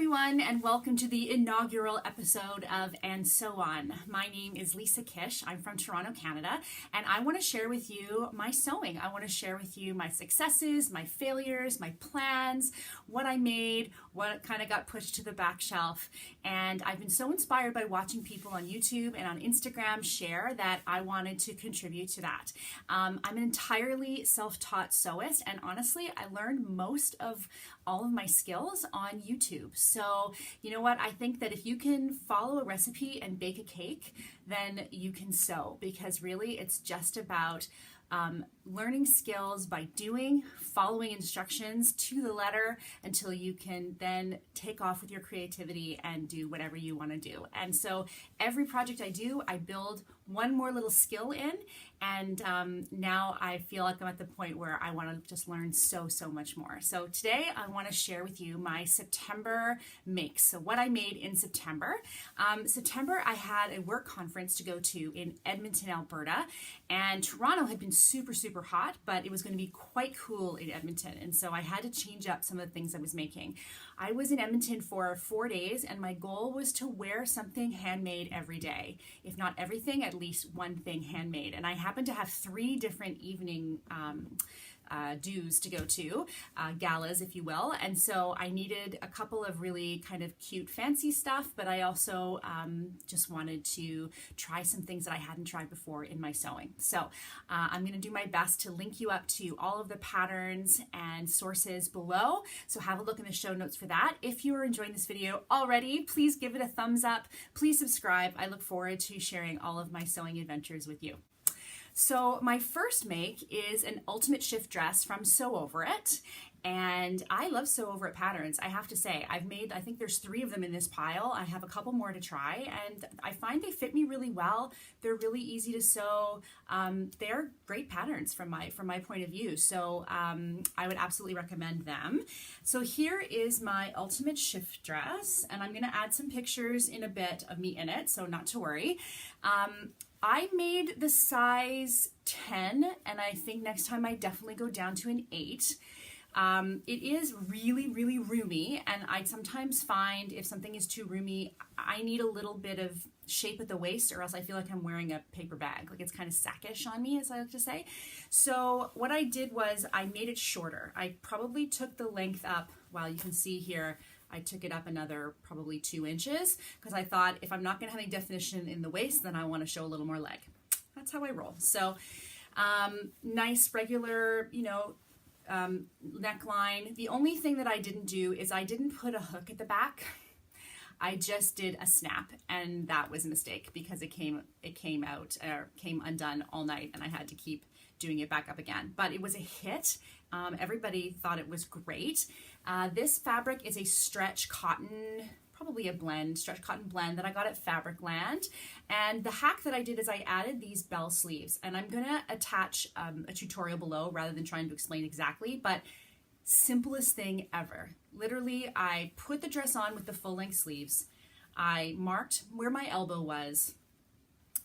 everyone, and welcome to the inaugural episode of And So On. My name is Lisa Kish. I'm from Toronto, Canada, and I want to share with you my sewing. I want to share with you my successes, my failures, my plans, what I made, what kind of got pushed to the back shelf. And I've been so inspired by watching people on YouTube and on Instagram share that I wanted to contribute to that. I'm an entirely self-taught sewist, and honestly, I learned most of all of my skills on YouTube. So, you know what? I think that if you can follow a recipe and bake a cake, then you can sew, because really it's just about learning skills by doing, following instructions to the letter until you can then take off with your creativity and do whatever you want to do. And so every project I do, I build one more little skill in, and now I feel like I'm at the point where I want to just learn so much more. So today I want to share with you my September makes. So what I made in September. September I had a work conference to go to in Edmonton, Alberta, and Toronto had been super hot, but it was going to be quite cool in Edmonton, and so I had to change up some of the things I was making. I was in Edmonton for 4 days, and my goal was to wear something handmade every day. If not everything, at least one thing handmade. And I happened to have 3 different evening dues to go to, galas, if you will. And so I needed a couple of really kind of cute, fancy stuff, but I also just wanted to try some things that I hadn't tried before in my sewing. So I'm going to do my best to link you up to all of the patterns and sources below. So have a look in the show notes for that. If you are enjoying this video already, please give it a thumbs up. Please subscribe. I look forward to sharing all of my sewing adventures with you. So my first make is an ultimate shift dress from Sew Over It, and I love Sew Over It patterns. I have to say, I think there's 3 of them in this pile. I have a couple more to try, and I find they fit me really well. They're really easy to sew. They're great patterns from my point of view. So I would absolutely recommend them. So here is my ultimate shift dress, and I'm going to add some pictures in a bit of me in it, so not to worry. I made the size 10, and I think next time I definitely go down to an 8. It is really roomy, and I sometimes find if something is too roomy, I need a little bit of shape at the waist, or else I feel like I'm wearing a paper bag. Like, it's kind of sackish on me, as I like to say. So what I did was I made it shorter. I probably took the length up, well, you can see here, I took it up another probably 2 inches, because I thought if I'm not going to have any definition in the waist, then I want to show a little more leg. That's how I roll. So nice regular, neckline. The only thing that I didn't do is I didn't put a hook at the back. I just did a snap, and that was a mistake, because it came undone all night, and I had to keep doing it back up again. But it was a hit. Everybody thought it was great. This fabric is a stretch cotton, probably a blend, stretch cotton blend that I got at Fabricland. And the hack that I did is I added these bell sleeves, and I'm gonna attach a tutorial below rather than trying to explain exactly, but simplest thing ever. Literally, I put the dress on with the full length sleeves. I marked where my elbow was,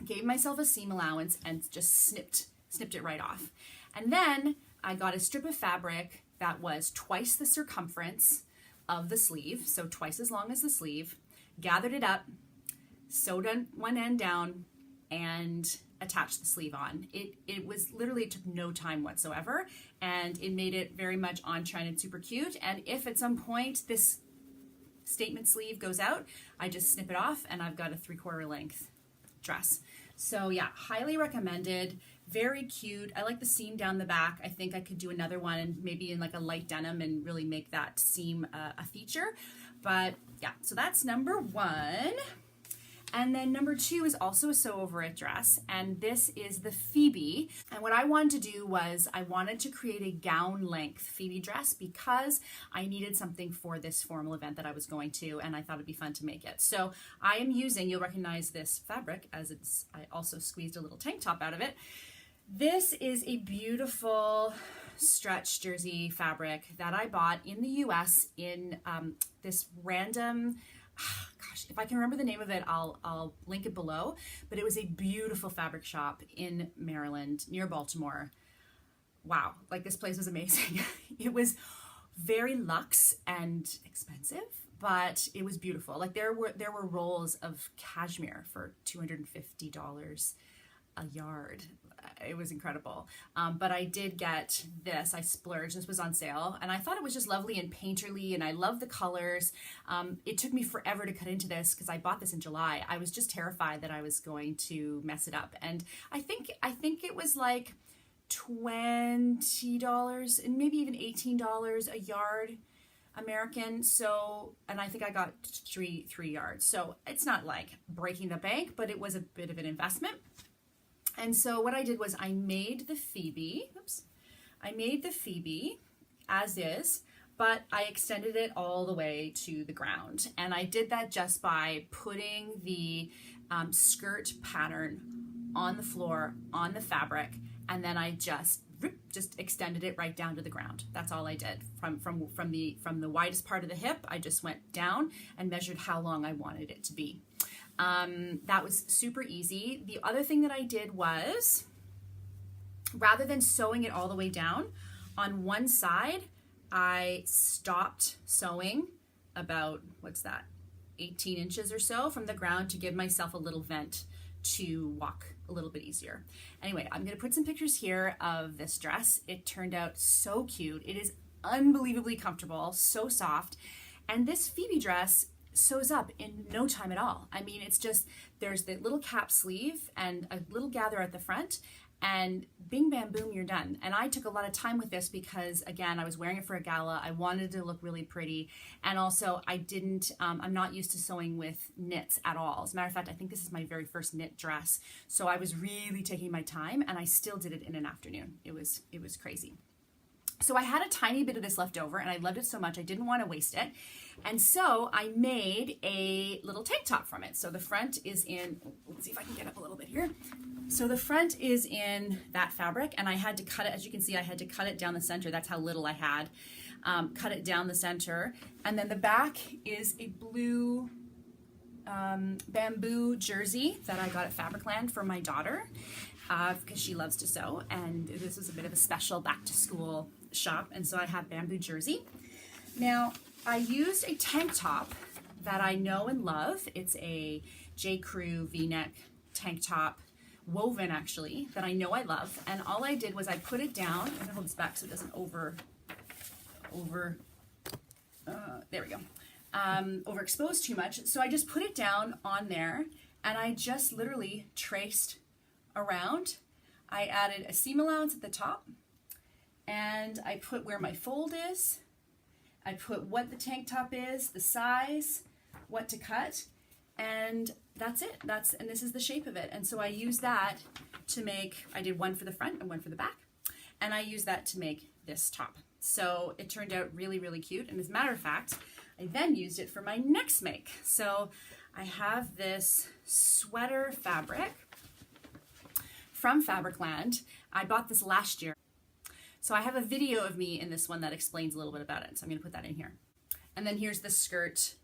gave myself a seam allowance, and just snipped it right off. And then I got a strip of fabric that was twice the circumference of the sleeve, so twice as long as the sleeve, gathered it up, sewed on one end down, and attached the sleeve on. It was literally, it took no time whatsoever, and it made it very much on trend and super cute. And if at some point this statement sleeve goes out, I just snip it off, and I've got a 3/4 length dress. So yeah, highly recommended. Very cute. I like the seam down the back. I think I could do another one, and maybe in like a light denim, and really make that seam a feature. But yeah, so that's number 1. And then number 2 is also a Sew Over It dress, and this is the Phoebe. And what I wanted to do was I wanted to create a gown length Phoebe dress, because I needed something for this formal event that I was going to, and I thought it'd be fun to make it. So I am using, you'll recognize this fabric, as I also squeezed a little tank top out of it. This is a beautiful stretch jersey fabric that I bought in the US in this random, gosh, if I can remember the name of it, I'll link it below. But it was a beautiful fabric shop in Maryland, near Baltimore. Wow, like, this place was amazing. It was very luxe and expensive, but it was beautiful. Like there were rolls of cashmere for $250 a yard. It was incredible. But I did get this. I splurged. This was on sale, and I thought it was just lovely and painterly, and I love the colors. It took me forever to cut into this because I bought this in July. I was just terrified that I was going to mess it up, and I think it was like $20 and maybe even $18 a yard American. So, and I think I got three yards. So it's not like breaking the bank, but it was a bit of an investment. And so what I did was I made the Phoebe as is, but I extended it all the way to the ground. And I did that just by putting the skirt pattern on the floor, on the fabric, and then I just extended it right down to the ground. That's all I did. From the widest part of the hip, I just went down and measured how long I wanted it to be. That was super easy. The other thing that I did was, rather than sewing it all the way down, on one side, I stopped sewing about, 18 inches or so from the ground to give myself a little vent to walk a little bit easier. Anyway, I'm going to put some pictures here of this dress. It turned out so cute. It is unbelievably comfortable, so soft. And this Phoebe dress sews up in no time at all. I mean, it's just, there's the little cap sleeve and a little gather at the front, and bing, bam, boom, you're done. And I took a lot of time with this because, again, I was wearing it for a gala. I wanted it to look really pretty. And also I'm not used to sewing with knits at all. As a matter of fact, I think this is my very first knit dress. So I was really taking my time, and I still did it in an afternoon. It was crazy. So I had a tiny bit of this left over, and I loved it so much I didn't want to waste it. And so I made a little tank top from it. So the front is in, let's see if I can get up a little bit here. So the front is in that fabric, and I had to cut it, as you can see, I had to cut it down the center. That's how little I had. Cut it down the center. And then the back is a blue bamboo jersey that I got at Fabricland for my daughter because she loves to sew. And this was a bit of a special back to school shop. And so I have bamboo jersey. Now, I used a tank top that I know and love. It's a J. Crew V-neck tank top, woven actually, that I know I love. And all I did was I put it down. I'm gonna hold this back so it doesn't there we go. Overexposed too much. So I just put it down on there, and I just literally traced around. I added a seam allowance at the top, and I put where my fold is. I put what the tank top is, the size, what to cut, and that's it. And this is the shape of it. And so I used that to make, I did one for the front and one for the back, and I used that to make this top. So it turned out really, really cute. And as a matter of fact, I then used it for my next make. So I have this sweater fabric from Fabricland. I bought this last year. So I have a video of me in this one that explains a little bit about it. So I'm gonna put that in here. And then here's the skirt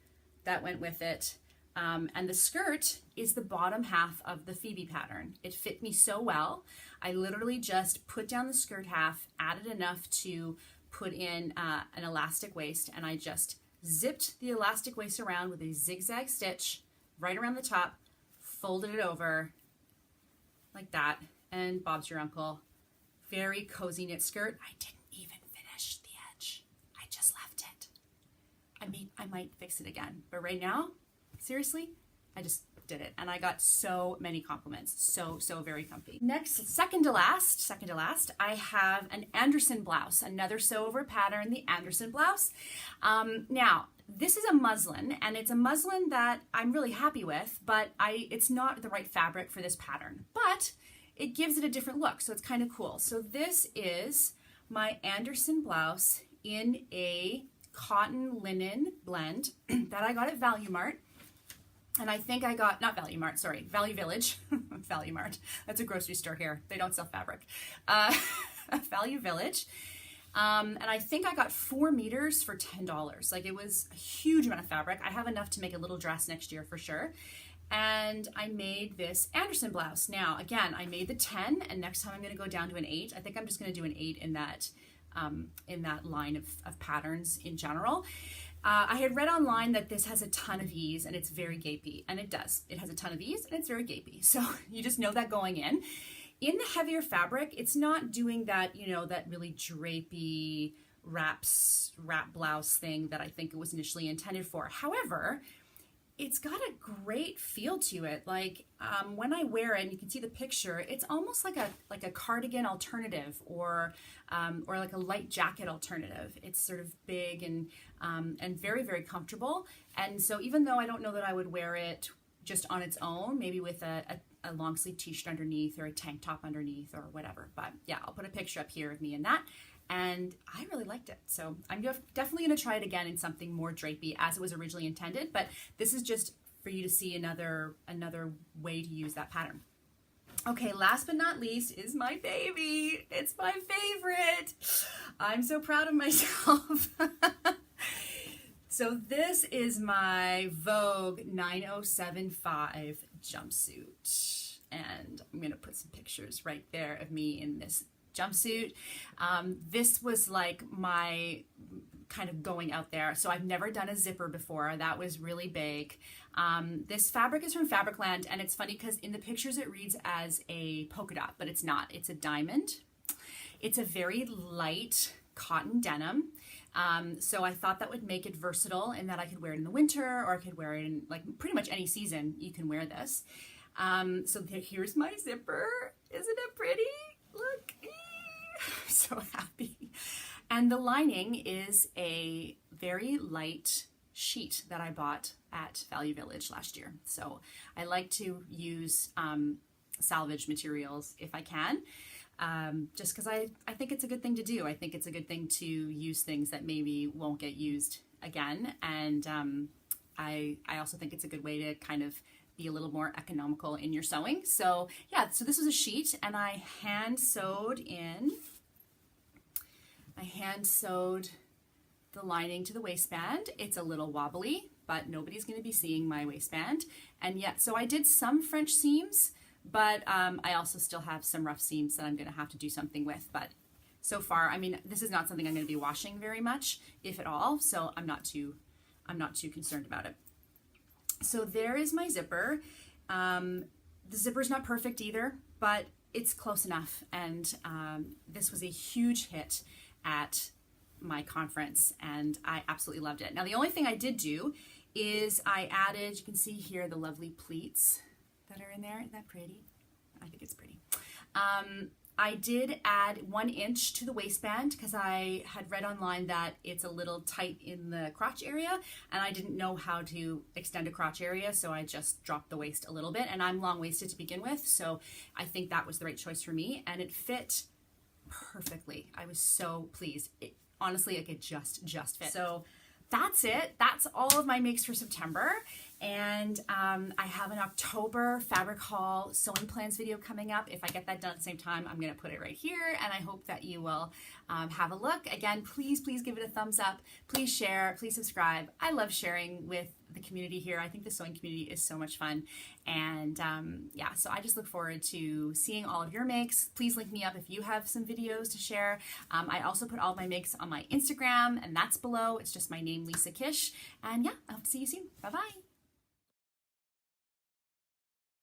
that went with it. And the skirt is the bottom half of the Phoebe pattern. It fit me so well. I literally just put down the skirt half, added enough to put in an elastic waist, and I just zipped the elastic waist around with a zigzag stitch right around the top, folded it over like that, and Bob's your uncle. Very cozy knit skirt. I didn't even finish the edge. I just left it. I mean, I might fix it again, but right now, seriously, I just did it, and I got so many compliments. So very comfy. Next, second to last, I have an Anderson blouse, another sew over pattern, the Anderson blouse. Now, this is a muslin, and it's a muslin that I'm really happy with, but it's not the right fabric for this pattern, but it gives it a different look, so it's kind of cool. So this is my Anderson blouse in a cotton linen blend that I got at Value Mart. And I think I got, not Value Mart, sorry, Value Village. Value Mart, that's a grocery store here. They don't sell fabric. Value Village. And I think I got 4 meters for $10. Like, it was a huge amount of fabric. I have enough to make a little dress next year for sure. And I made this Anderson blouse. Now, again, I made the 10, and next time I'm gonna go down to an 8. I think I'm just gonna do an 8 in that line of patterns in general. I had read online that this has a ton of ease and it's very gapey, and it does. It has a ton of ease and it's very gapey. So you just know that going in. In the heavier fabric, it's not doing that, you know, that really drapey wrap blouse thing that I think it was initially intended for. However, it's got a great feel to it. Like when I wear it, and you can see the picture, it's almost like a cardigan alternative, or like a light jacket alternative. It's sort of big and very, very comfortable. And so even though I don't know that I would wear it just on its own, maybe with a long sleeve t-shirt underneath or a tank top underneath or whatever. But yeah, I'll put a picture up here of me in that. And I really liked it. So I'm definitely going to try it again in something more drapey as it was originally intended. But this is just for you to see another way to use that pattern. Okay, last but not least is my baby. It's my favorite. I'm so proud of myself. So this is my Vogue 9075 jumpsuit. And I'm going to put some pictures right there of me in this jumpsuit. This was like my kind of going out there. So I've never done a zipper before. That was really big. This fabric is from Fabricland, and it's funny because in the pictures it reads as a polka dot, but it's not. It's a diamond. It's a very light cotton denim. So I thought that would make it versatile in that I could wear it in the winter, or I could wear it in like pretty much any season you can wear this. So here's my zipper. Isn't it pretty? Look. I'm so happy. And the lining is a very light sheet that I bought at Value Village last year. So I like to use salvage materials if I can, just because I think it's a good thing to do. I think it's a good thing to use things that maybe won't get used again. And I also think it's a good way to kind of be a little more economical in your sewing. So yeah, so this was a sheet, and I hand sewed the lining to the waistband. It's a little wobbly, but nobody's going to be seeing my waistband. And yet, so I did some French seams, but I also still have some rough seams that I'm going to have to do something with. But so far, I mean, this is not something I'm going to be washing very much, if at all. So I'm not too concerned about it. So there is my zipper. The zipper's not perfect either, but it's close enough. And this was a huge hit at my conference, and I absolutely loved it. Now, the only thing I did do is I added, you can see here the lovely pleats that are in there. Isn't that pretty? I think it's pretty. I did add 1 inch to the waistband because I had read online that it's a little tight in the crotch area, and I didn't know how to extend a crotch area, so I just dropped the waist a little bit. And I'm long-waisted to begin with, so I think that was the right choice for me, and it fit perfectly. I was so pleased. Honestly, like it just fit. So that's it. That's all of my makes for September. And I have an October fabric haul sewing plans video coming up. If I get that done at the same time, I'm going to put it right here. And I hope that you will have a look. Again, please give it a thumbs up. Please share. Please subscribe. I love sharing with the community here. I think the sewing community is so much fun. And yeah, so I just look forward to seeing all of your makes. Please link me up if you have some videos to share. I also put all of my makes on my Instagram, and that's below. It's just my name, Lisa Kish. And yeah, I hope to see you soon. Bye-bye.